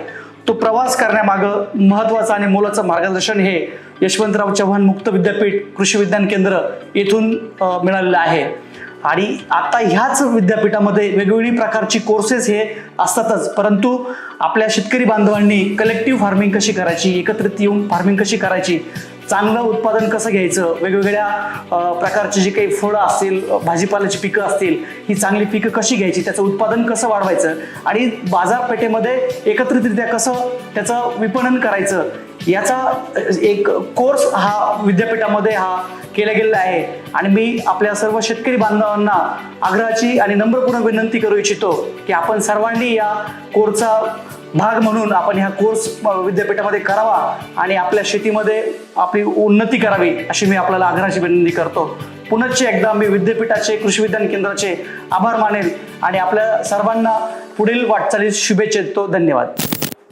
Speaker 4: तो प्रवास करण्यामागं महत्त्वाचं आणि मोलाचं मार्गदर्शन हे यशवंतराव चव्हाण मुक्त विद्यापीठ कृषी विज्ञान केंद्र येथून मिळालेलं आहे. आणि आता ह्याच विद्यापीठामध्ये वेगवेगळी प्रकारची कोर्सेस हे असतातच, परंतु आपल्या शेतकरी बांधवांनी कलेक्टिव्ह फार्मिंग कशी करायची, एकत्रित येऊन फार्मिंग कशी करायची, चांगलं उत्पादन कसं घ्यायचं, वेगवेगळ्या प्रकारची जी काही फळं असतील, भाजीपाल्याची पिकं असतील, ही चांगली पिकं कशी घ्यायची, त्याचं उत्पादन कसं वाढवायचं आणि बाजारपेठेमध्ये एकत्रितरित्या कसं त्याचं विपणन करायचं, याचा एक कोर्स हा विद्यापीठामध्ये हा केला गेलेला आहे. आणि मी आपल्या सर्व शेतकरी बांधवांना आग्रहाची आणि नम्रपूर्ण विनंती करू इच्छितो की आपण सर्वांनी या कोर्सचा भाग म्हणून आपण ह्या कोर्स विद्यापीठामध्ये करावा आणि आपल्या शेतीमध्ये आपली उन्नती करावी, अशी मी आपल्याला आग्रहाची विनंती करतो. पुनश्च एकदा मी विद्यापीठाचे, कृषी विज्ञान केंद्राचे आभार मानेल आणि आपल्या सर्वांना पुढील वाटचालीस शुभेच्छा देतो. धन्यवाद.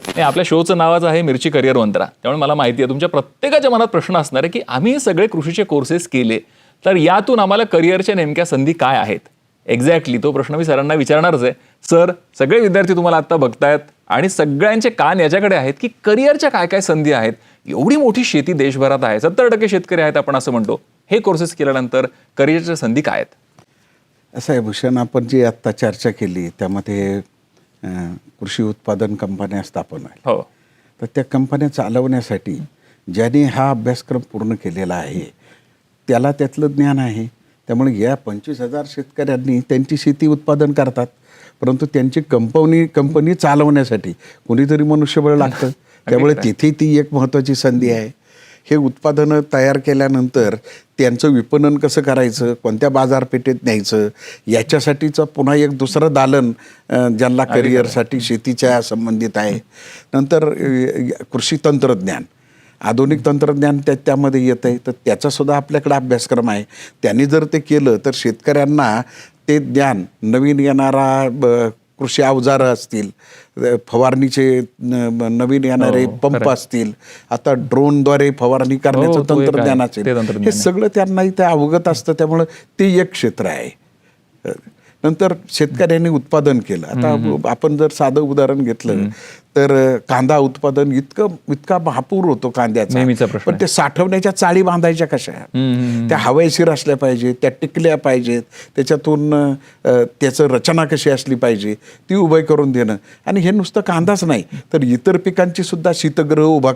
Speaker 1: नाही, आपल्या शोचं नावच आहे मिरची करिअर मंत्रा. त्यामुळे मला माहिती आहे तुमच्या प्रत्येकाच्या मनात प्रश्न असणार आहे की आम्ही सगळे कृषीचे कोर्सेस केले तर यातून आम्हाला करिअरच्या नेमक्या संधी काय आहेत. एक्झॅक्टली तो प्रश्न मी सरांना विचारणारच आहे. सर, सगळे विद्यार्थी तुम्हाला आता बघतायत आणि सगळ्यांचे कान याच्याकडे आहेत की करिअरच्या काय काय संधी आहेत. एवढी मोठी शेती देशभरात आहे, 70% शेतकरी आहेत आपण असं म्हणतो. हे कोर्सेस केल्यानंतर करिअरच्या संधी काय आहेत?
Speaker 2: असं आहे भूषण, आपण जी आत्ता चर्चा केली त्यामध्ये कृषी उत्पादन कंपन्या स्थापन आहे.
Speaker 1: हो,
Speaker 2: तर त्या कंपन्या चालवण्यासाठी ज्याने हा अभ्यासक्रम पूर्ण केलेला आहे त्याला त्यातलं ज्ञान आहे. त्यामुळे या 25,000 शेतकऱ्यांनी त्यांची शेती उत्पादन करतात, परंतु त्यांची कंपनी चालवण्यासाठी कोणीतरी मनुष्यबळ लागतं. त्यामुळे तिथे ती एक महत्त्वाची संधी आहे. हे उत्पादनं तयार केल्यानंतर त्यांचं विपणन कसं करायचं, कोणत्या बाजारपेठेत न्यायचं, याच्यासाठीचं पुन्हा एक दुसरं दालन ज्यांना करिअरसाठी शेतीच्या संबंधित आहे. नंतर कृषी तंत्रज्ञान, आधुनिक तंत्रज्ञान त्यामध्ये येतं आहे, तर त्याचासुद्धा आपल्याकडे अभ्यासक्रम आहे. त्यांनी जर ते केलं तर शेतकऱ्यांना ते ज्ञान, नवीन येणारा कृषी अवजारं असतील, फवारणीचे नवीन येणारे पंप असतील, आता ड्रोनद्वारे फवारणी करण्याचं तंत्रज्ञान असेल, हे सगळं त्यांना इथे अवगत असतं. त्यामुळं ते एक क्षेत्र आहे. नंतर शेतकऱ्यांनी उत्पादन केलं. आता आपण जर साधं उदाहरण घेतलं तर कांदा उत्पादन इतका महापूर होतो कांद्याचा, पण ते साठवण्याच्या चाळी बांधायच्या कशा, त्या हवाईशीर असल्या पाहिजेत, त्या टिकल्या पाहिजेत, त्याच्यातून त्याचं रचना कशी असली पाहिजे ती उभं करून देणं. आणि हे नुसतं कांदाच नाही तर इतर पिकांची सुद्धा शीतगृह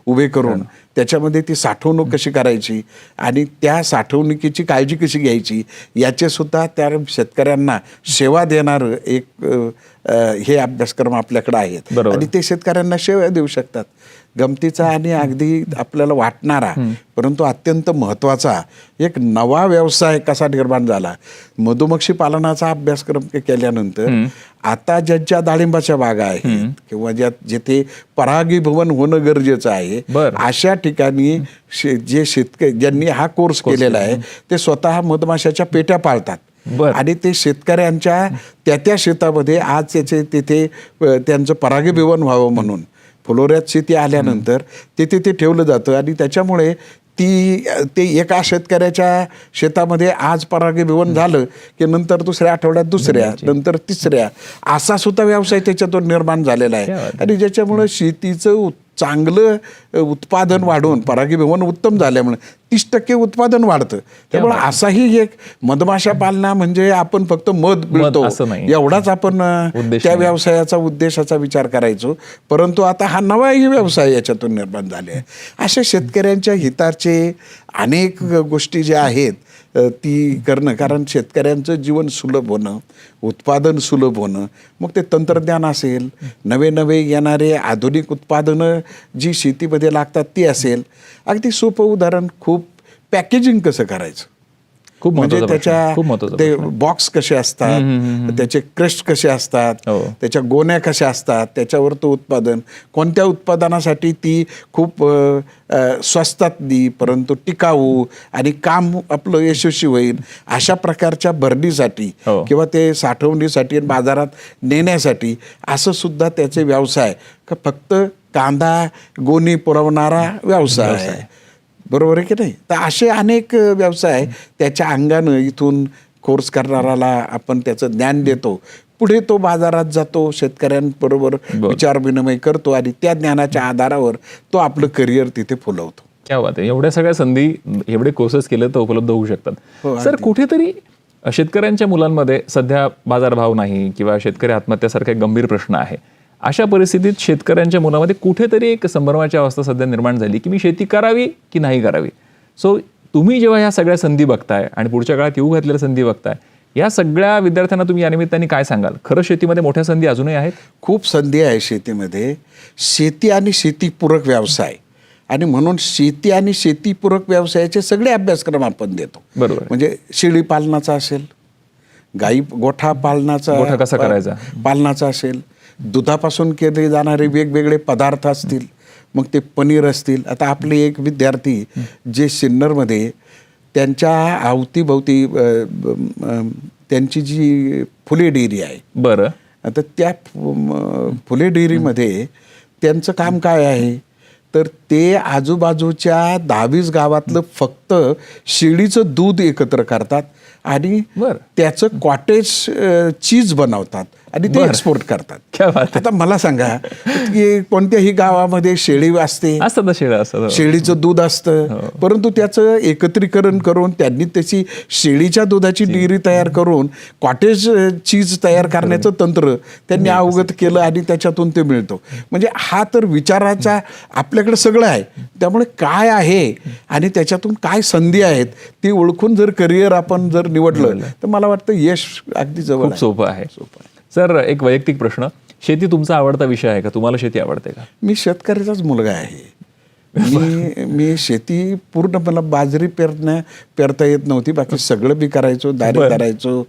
Speaker 2: उभे करून त्याच्यामध्ये ती साठवणूक कशी करायची आणि त्या साठवणुकीची काळजी कशी घ्यायची याचे सुद्धा त्या शेतकऱ्यांना सेवा देणारं एक हे अभ्यासक्रम आपल्याकडे आहेत. आणि ते शेतकऱ्यांना सेवा देऊ शकतात. गमतीचा आणि अगदी आपल्याला वाटणारा परंतु अत्यंत महत्त्वाचा एक नवा व्यवसाय कसा निर्माण झाला. मधुमक्षी पालनाचा अभ्यासक्रम केल्यानंतर आता ज्यांच्या डाळिंबाच्या बागा आहेत किंवा जिथे परागीभवन होणं गरजेचं आहे, अशा ठिकाणी जे शेतकरी ज्यांनी हा कोर्स केलेला आहे ते स्वतः मधमाशाच्या पेट्या पाळतात. आणि ते शेतकऱ्यांच्या त्या शेतामध्ये आज तिथे त्यांचं परागीभवन व्हावं म्हणून फ्लोऱ्यात शेती आल्यानंतर तिथे ते ठेवलं जातं. आणि त्याच्यामुळे ते एका शेतकऱ्याच्या शेतामध्ये आज परागीभवन झालं की नंतर दुसऱ्या आठवड्यात दुसऱ्या, नंतर तिसऱ्या, असा सुद्धा व्यवसाय त्याच्यातून निर्माण झालेला आहे. आणि ज्याच्यामुळे शेतीचं चांगलं उत्पादन वाढून परागीभवन उत्तम झाल्यामुळे 30% उत्पादन वाढतं. त्यामुळे असाही एक मधमाशा पालना म्हणजे आपण फक्त मध मिळतो एवढाच आपण त्या व्यवसायाचा उद्देशाचा विचार करायचो, परंतु आता हा नवाही व्यवसाय याच्यातून निर्माण झाले आहे. अशा शेतकऱ्यांच्या हिताचे अनेक गोष्टी ज्या आहेत ती करणं, कारण शेतकऱ्यांचं जीवन सुलभ होणं, उत्पादन सुलभ होणं, मग ते तंत्रज्ञान असेल, नवे येणारे आधुनिक उत्पादनं जी शेतीमध्ये लागतात ती असेल. अगदी सोपं उदाहरण, खूप पॅकेजिंग कसं करायचं,
Speaker 1: खूप
Speaker 2: म्हणजे त्याच्या ते बॉक्स कसे असतात, त्याचे क्रस्ट कसे असतात, त्याच्या गोण्या कशा असतात, त्याच्यावर तो उत्पादन, कोणत्या उत्पादनासाठी ती खूप स्वस्तातली परंतु टिकाऊ आणि काम आपलं यशस्वी होईल अशा प्रकारच्या भरणीसाठी किंवा ते साठवणीसाठी आणि बाजारात नेण्यासाठी असं सुद्धा त्याचे व्यवसाय फक्त कांदा गोणी पुरवणारा व्यवसाय आहे. बरोबर आहे की नाही? तर असे अनेक व्यवसाय त्याच्या अंगानं इथून कोर्स करणाऱ्याला आपण त्याचं ज्ञान देतो, पुढे तो बाजारात जातो, शेतकऱ्यांबरोबर विचार विनिमय करतो आणि त्या ज्ञानाच्या आधारावर तो आपलं करिअर तिथे फुलवतो.
Speaker 1: क्या बात आहे. एवढ्या सगळ्या संधी एवढे कोर्सेस केले तर उपलब्ध होऊ शकतात. सर, कुठेतरी शेतकऱ्यांच्या मुलांमध्ये सध्या बाजारभाव नाही किंवा शेतकरी आत्महत्यासारखा एक गंभीर प्रश्न आहे. अशा परिस्थितीत शेतकऱ्यांच्या मुलामध्ये कुठेतरी एक संभ्रमाची अवस्था सध्या निर्माण झाली की मी शेती करावी की नाही करावी. सो तुम्ही जेव्हा ह्या सगळ्या संधी बघताय आणि पुढच्या काळात येऊ घातलेल्या संधी बघताय, या सगळ्या विद्यार्थ्यांना तुम्ही या निमित्ताने काय सांगाल? खरं शेतीमध्ये मोठ्या संधी अजूनही आहेत? खूप
Speaker 2: संधी आहे शेतीमध्ये. शेती आणि शेतीपूरक व्यवसाय, आणि म्हणून शेती आणि शेतीपूरक व्यवसायाचे सगळे अभ्यासक्रम आपण देतो.
Speaker 1: बरोबर.
Speaker 2: म्हणजे शेळी पालनाचा असेल, गाई गोठा पालनाचा
Speaker 1: कसा करायचा
Speaker 2: पालनाचा असेल, दुधापासून केले जाणारे वेगवेगळे पदार्थ असतील, मग ते पनीर असतील. आता आपले एक विद्यार्थी जे सिन्नरमध्ये त्यांच्या अवतीभोवती त्यांची जी फुले डेअरी आहे,
Speaker 1: बरं,
Speaker 2: आता त्या फुले डेअरीमध्ये त्यांचं काम काय आहे, तर ते आजूबाजूच्या 10-20 गावातलं फक्त शेळीचं दूध एकत्र करतात आणि त्याचं कॉटेज चीज बनवतात आणि ते एक्सपोर्ट करतात.
Speaker 1: क्या बात आहे.
Speaker 2: आता मला सांगा की कोणत्याही गावामध्ये शेळी असते,
Speaker 1: असतात ना शेळ्या असतात.
Speaker 2: शेळीचं दूध असतं, परंतु त्याचं एकत्रीकरण करून त्यांनी त्याची शेळीच्या दुधाची डेअरी तयार करून कॉटेज चीज तयार करण्याचं तंत्र त्यांनी अवगत केलं आणि त्याच्यातून ते मिळतो. म्हणजे हा तर विचाराचा आपल्याकडे सगळं आहे. त्यामुळे काय आहे आणि त्याच्यातून काय संधी आहेत ते ओळखून जर करिअर आपण जर निवडलं तर मला वाटतं यश अगदी जवळ
Speaker 1: खूप सोपं आहे. सर, एक वैयक्तिक प्रश्न, शेती तुमचा आवडता विषय आहे का? तुम्हाला शेती आवडते का?
Speaker 2: मी शेतकऱ्याचाच मुलगा आहे. मी शेती पूर्ण, मला बाजरी पेरता येत नव्हती, बाकी सगळं बी करायचो, दारी करायचो.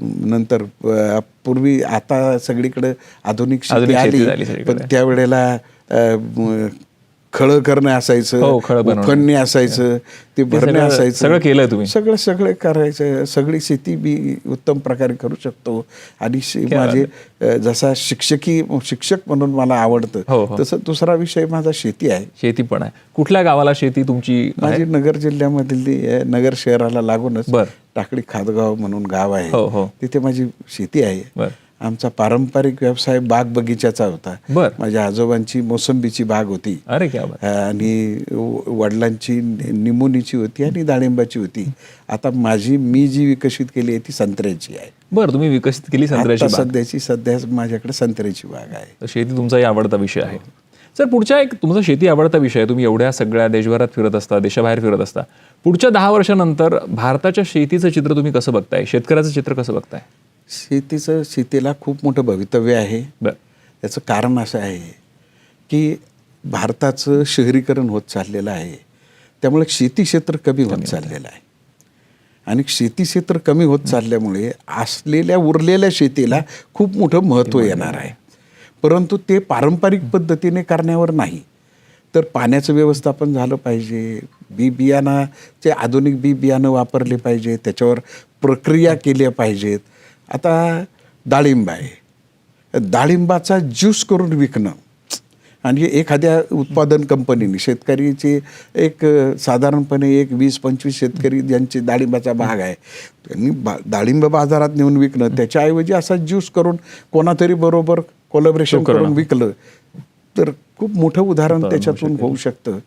Speaker 2: नंतर पूर्वी, आता सगळीकडे आधुनिक शेती आली, पण त्यावेळेला खळं करणं असायचं, उफणणी असायचं, ते भरणं असायचं,
Speaker 1: सगळं केलंय तुम्ही?
Speaker 2: सगळं करायचं. सगळी शेती मी उत्तम प्रकारे करू शकतो. आणि माझे जसा शिक्षक म्हणून मला आवडतं, तसं दुसरा विषय माझा शेती आहे.
Speaker 1: शेती पण आहे. कुठल्या गावाला शेती तुमची?
Speaker 2: माझी नगर जिल्ह्यामधली, नगर शहराला लागूनच टाकळी खादगाव म्हणून गाव आहे, तिथे माझी शेती आहे. आमचा पारंपरिक व्यवसाय बाग बगीच्याचा होता. माझ्या आजोबांची मोसंबीची बाग होती आणि वडिलांची निमोनीची होती आणि डाळिंबाची होती. आता मी जी विकसित केली आहे ती संत्र्याची आहे.
Speaker 1: बरं, तुम्ही विकसित केली संत्र्याची बाग?
Speaker 2: सध्या माझ्याकडे संत्र्याची बाग आहे.
Speaker 1: शेती तुमचाही आवडता विषय आहे. सर, पुढच्या तुमचा शेती आवडता विषय, तुम्ही एवढ्या सगळ्या देशभरात फिरत असता, देशाबाहेर फिरत असता, पुढच्या 10 वर्षानंतर भारताच्या शेतीचं चित्र तुम्ही कसं बघताय? शेतकऱ्याचं चित्र कसं बघताय?
Speaker 2: शेतीला खूप मोठं भवितव्य आहे. याचं कारण असं आहे की भारताचं शहरीकरण होत चाललेलं आहे, त्यामुळे शेती क्षेत्र कमी होत चाललेलं आहे. आणि शेती क्षेत्र कमी होत चालल्यामुळे असलेल्या उरलेल्या शेतीला खूप मोठं महत्त्व येणार आहे. परंतु ते पारंपरिक पद्धतीने करण्यावर नाही, तर पाण्याचं व्यवस्थापन झालं पाहिजे, बियाणाचे आधुनिक बियाणं वापरले पाहिजे, त्याच्यावर प्रक्रिया केल्या पाहिजेत. आता डाळिंब आहे, डाळिंबाचा ज्यूस करून विकणं, आणि एखाद्या उत्पादन कंपनीने, शेतकरीचे एक साधारणपणे 20-25 शेतकरी ज्यांचे डाळिंबाचा भाग आहे, त्यांनी डाळिंब बाजारात नेऊन विकणं, त्याच्याऐवजी असा ज्यूस करून कोणातरी बरोबर कोलॅबरेशन करून विकलं तर खूप मोठं उदाहरण त्याच्यातून होऊ शकतं.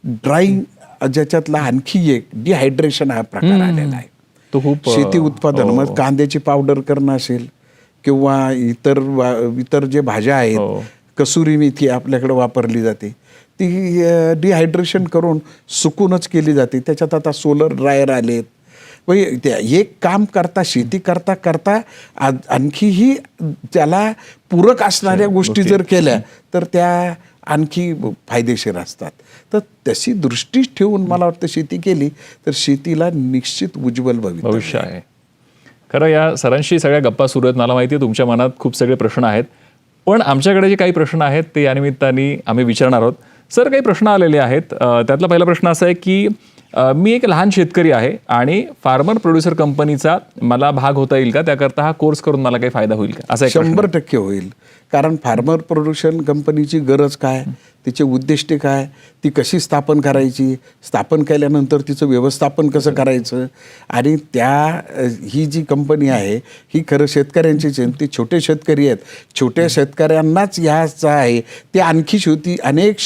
Speaker 2: ड्राईंग, ज्याच्यातला आणखी एक डिहायड्रेशन हा प्रकार आलेला आहे. तो खूप शेती उत्पादन, मग कांद्याची पावडर करणं असेल किंवा इतर जे भाज्या आहेत, कसुरी मेथी आपल्याकडे वापरली जाते, ती डिहायड्रेशन करून सुकूनच केली जाते. त्याच्यात आता सोलर ड्रायर आलेत. एक काम करता, शेती करता करता आणखीही त्याला पूरक असणाऱ्या गोष्टी जर केल्या तर त्या आणखी फायदेशीर असतात. तर तशी दृष्टी ठेवून मला वाटतं शेती केली तर शेतीला निश्चित उज्ज्वल भविष्य आहे.
Speaker 1: खरं, या सरांशी सगळ्या गप्पा सुरू आहेत. मला माहिती आहे तुमच्या मनात खूप सगळे प्रश्न आहेत, पण आमच्याकडे जे काही प्रश्न आहेत ते या निमित्ताने आम्ही विचारणार आहोत. सर, काही प्रश्न आलेले आहेत. त्यातला पहिला प्रश्न असा आहे की मी एक लहान शेतकरी आहे आणि फार्मर प्रोड्युसर कंपनीचा मला भाग होता येईल का? त्याकरता हा कोर्स करून मला काही फायदा होईल का? असा
Speaker 2: 100% होईल. कारण फार्मर प्रोडक्शन कंपनीची गरज काय, तिचे उद्दिष्टे काय, ती कशी स्थापन करायची, स्थापन केल्यानंतर तिचं व्यवस्थापन कसं करायचं, आणि ही जी कंपनी आहे ही खरं शेतकऱ्यांचीच आहे. ती छोटे शेतकरी आहेत, छोट्या शेतकऱ्यांनाच ह्याचा आहे. ते आणखी अनेक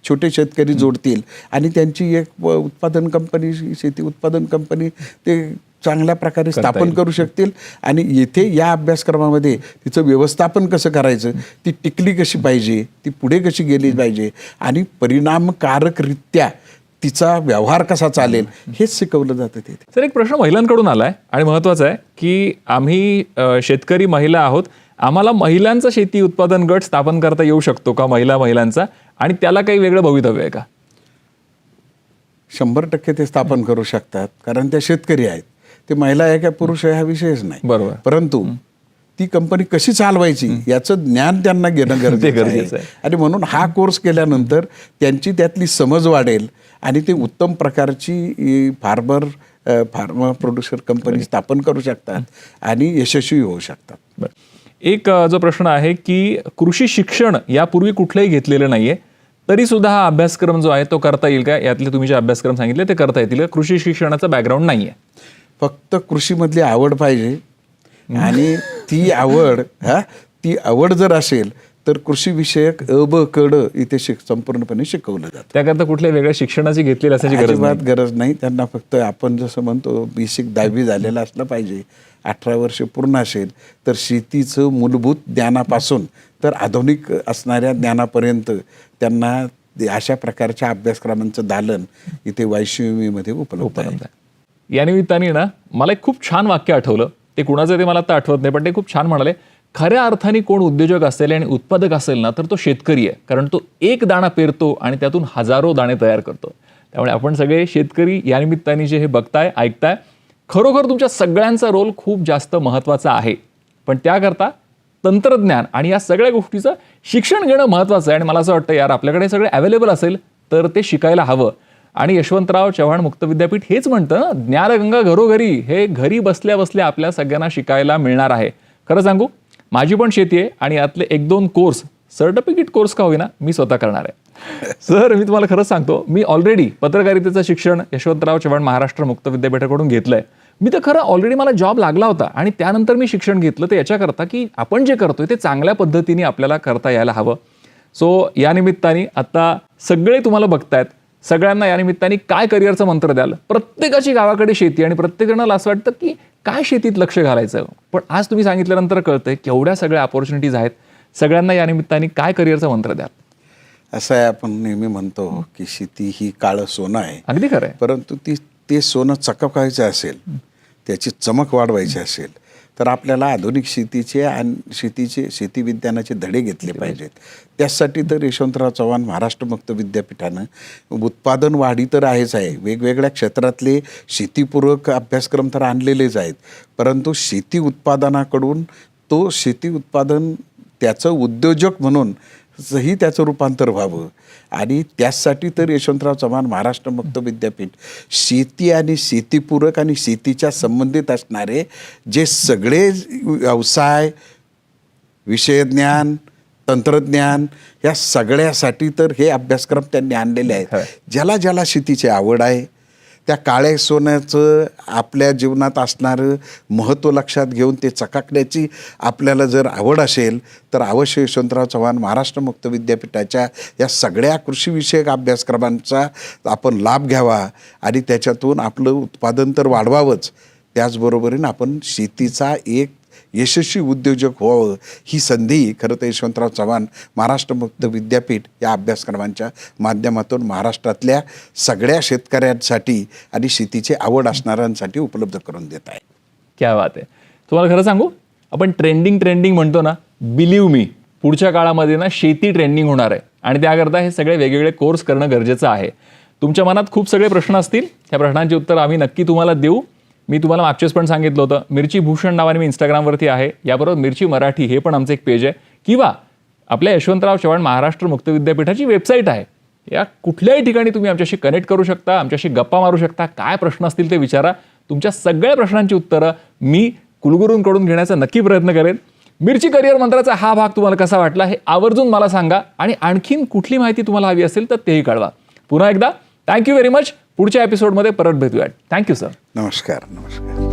Speaker 2: छोटे शेतकरी जोडतील आणि त्यांची एक उत्पादन कंपनी, शेती उत्पादन कंपनी ते चांगल्या प्रकारे स्थापन करू शकतील. आणि येथे या अभ्यासक्रमामध्ये तिचं व्यवस्थापन कसं करायचं, ती टिकली कशी पाहिजे, ती पुढे कशी गेली पाहिजे आणि परिणामकारकरित्या तिचा व्यवहार कसा चालेल हेच शिकवलं जातं तिथे.
Speaker 1: सर, एक प्रश्न महिलांकडून आलाय आणि महत्त्वाचा आहे की आम्ही शेतकरी महिला आहोत, आम्हाला महिलांचा शेती उत्पादन गट स्थापन करता येऊ शकतो का, महिलांचा, आणि त्याला काही वेगळं भवितव्य आहे का?
Speaker 2: 100% ते स्थापन करू शकतात, कारण त्या शेतकरी आहेत. ते महिला आहे का पुरुष आहे हा विषयच नाही.
Speaker 1: बरोबर.
Speaker 2: परंतु ती कंपनी कशी चालवायची याचं ज्ञान त्यांना घेणं गरजेचं आहे. आणि म्हणून हा कोर्स केल्यानंतर त्यांची त्यातली समज वाढेल आणि ते उत्तम प्रकारची फार्मर प्रोड्युसर कंपनी स्थापन करू शकतात आणि यशस्वी होऊ शकतात.
Speaker 1: एक जो प्रश्न आहे की कृषी शिक्षण यापूर्वी कुठलंही घेतलेलं नाहीये, तरी सुद्धा हा अभ्यासक्रम जो आहे तो करता येईल का? यातले तुम्ही जे अभ्यासक्रम सांगितले ते करता येतील का? कृषी शिक्षणाचं बॅकग्राऊंड नाहीये.
Speaker 2: फक्त कृषीमधली आवड पाहिजे आणि ती आवड जर असेल तर कृषी विषयक ब क ड इथे संपूर्णपणे शिकवलं जातं.
Speaker 1: त्याकरता कुठल्या वेगळ्या शिक्षणाची घेतलेली असायची गरज
Speaker 2: अजिबात
Speaker 1: नाही.
Speaker 2: गरज नाही. त्यांना फक्त आपण जसं म्हणतो बेसिक 10वी झालेलं असलं पाहिजे. 18 वर्ष पूर्ण असेल तर शेतीचं मूलभूत ज्ञानापासून तर आधुनिक असणाऱ्या ज्ञानापर्यंत त्यांना अशा प्रकारच्या अभ्यासक्रमांचं दालन इथे YCME उपलब्ध आहे.
Speaker 1: या निमित्ताने ना मला एक खूप छान वाक्य आठवलं. ते कुणाचं ते मला आता आठवत नाही, पण ते खूप छान म्हणाले, खऱ्या अर्थाने कोण उद्योजक असेल आणि उत्पादक असेल ना तर तो शेतकरी आहे. कारण तो एक दाणा पेरतो आणि त्यातून हजारो दाणे तयार करतो. त्यामुळे आपण सगळे शेतकरी या निमित्ताने जे हे बघताय ऐकताय, खरोखर तुमच्या सगळ्यांचा रोल खूप जास्त महत्त्वाचा आहे. पण त्याकरता तंत्रज्ञान आणि या सगळ्या गोष्टीचं शिक्षण घेणं महत्त्वाचं आहे. आणि मला असं वाटतं यार आपल्याकडे सगळे अवेलेबल असेल तर ते शिकायला हवं. आणि यशवंतराव चव्हाण मुक्त विद्यापीठ हेच म्हणतं ना, ज्ञानगंगा घरोघरी, हे घरी बसल्या बसल्या आपल्या सगळ्यांना शिकायला मिळणार आहे. खरं सांगू, माझी पण शेती आहे आणि यातले 1-2 कोर्स, सर्टिफिकेट कोर्स का होईना, मी स्वतः करणार आहे. सर, मी तुम्हाला खरंच सांगतो, मी ऑलरेडी पत्रकारितेचं शिक्षण यशवंतराव चव्हाण महाराष्ट्र मुक्त विद्यापीठाकडून घेतलंय. मी तर खरं ऑलरेडी मला जॉब लागला होता आणि त्यानंतर मी शिक्षण घेतलं ते याच्याकरता की आपण जे करतोय ते चांगल्या पद्धतीने आपल्याला करता यायला हवं. सो या निमित्ताने आता सगळे तुम्हाला बघतायत, सगळ्यांना या निमित्ताने काय करिअरचं मंत्र द्याल? प्रत्येकाची गावाकडे शेती आणि प्रत्येकाला असं वाटतं की काय शेतीत लक्ष घालायचं. पण आज तुम्ही सांगितल्यानंतर कळतंय केवढ्या सगळ्या अपॉर्च्युनिटीज आहेत. सगळ्यांना या निमित्ताने काय करिअरचं मंत्र द्याल?
Speaker 2: असं आहे, आपण नेहमी म्हणतो की शेती ही काळं सोनं आहे.
Speaker 1: अगदी खरं आहे.
Speaker 2: परंतु ते सोनं चकाकायचं असेल, त्याची चमक वाढवायची असेल तर आपल्याला आधुनिक शेती विज्ञानाचे धडे घेतले पाहिजेत. त्यासाठी तर यशवंतराव चव्हाण महाराष्ट्र मुक्त विद्यापीठानं उत्पादन वाढी तर आहेच आहे, वेगवेगळ्या क्षेत्रातले शेतीपूरक अभ्यासक्रम तर आणलेलेच आहेत. परंतु शेती उत्पादनाकडून तो शेती उत्पादन त्याचं उद्योजक म्हणून ही त्याचं रूपांतर व्हावं आणि त्यासाठी तर यशवंतराव चव्हाण महाराष्ट्र मुक्त विद्यापीठ शेती आणि शेतीपूरक आणि शेतीच्या संबंधित असणारे जे सगळे व्यवसाय, विषयज्ञान, तंत्रज्ञान या सगळ्यासाठी तर हे अभ्यासक्रम त्यांनी आणलेले आहेत. ज्याला ज्याला शेतीची आवड आहे त्या काळ्या सोन्याचं आपल्या जीवनात असणारं महत्त्व लक्षात घेऊन ते चकाकण्याची आपल्याला जर आवड असेल तर अवश्य यशवंतराव चव्हाण महाराष्ट्र मुक्त विद्यापीठाच्या या सगळ्या कृषीविषयक अभ्यासक्रमांचा आपण लाभ घ्यावा आणि त्याच्यातून आपलं उत्पादन तर वाढवावंच, त्याचबरोबरीनं आपण शेतीचा एक यशस्वी उद्योजक व्हावं. ही संधी खरं तर यशवंतराव चव्हाण महाराष्ट्र मुक्त विद्यापीठ या अभ्यासक्रमांच्या माध्यमातून महाराष्ट्रातल्या सगळ्या शेतकऱ्यांसाठी आणि शेतीची आवड असणाऱ्यांसाठी उपलब्ध करून देत आहे.
Speaker 1: क्या बात आहे. तुम्हाला खरं सांगू, आपण ट्रेंडिंग म्हणतो ना, बिलीव्ह मी, पुढच्या काळामध्ये ना शेती ट्रेंडिंग होणार आहे आणि त्याकरता हे सगळे वेगवेगळे कोर्स करणं गरजेचं आहे. तुमच्या मनात खूप सगळे प्रश्न असतील, त्या प्रश्नांची उत्तर आम्ही नक्की तुम्हाला देऊ. मी तुम्हाला मागचेच पण सांगितलं होतं, मिरची भूषण नावाने मी इंस्टाग्रामवरती आहे. याबरोबर मिरची मराठी हे पण आमचं एक पेज आहे, किंवा आपल्या यशवंतराव चव्हाण महाराष्ट्र मुक्त विद्यापीठाची वेबसाईट आहे. या कुठल्याही ठिकाणी तुम्ही आमच्याशी कनेक्ट करू शकता, आमच्याशी गप्पा मारू शकता. काय प्रश्न असतील ते विचारा. तुमच्या सगळ्या प्रश्नांची उत्तरं मी कुलगुरूंकडून घेण्याचा नक्की प्रयत्न करेन. मिरची करिअर मंत्राचा हा भाग तुम्हाला कसा वाटला हे आवर्जून मला सांगा आणि आणखीन कुठली माहिती तुम्हाला हवी असेल तर तेही कळवा. पुन्हा एकदा थँक्यू व्हेरी मच. पुढच्या एपिसोडमध्ये परत भेटूयात. Thank you sir.
Speaker 2: नमस्कार.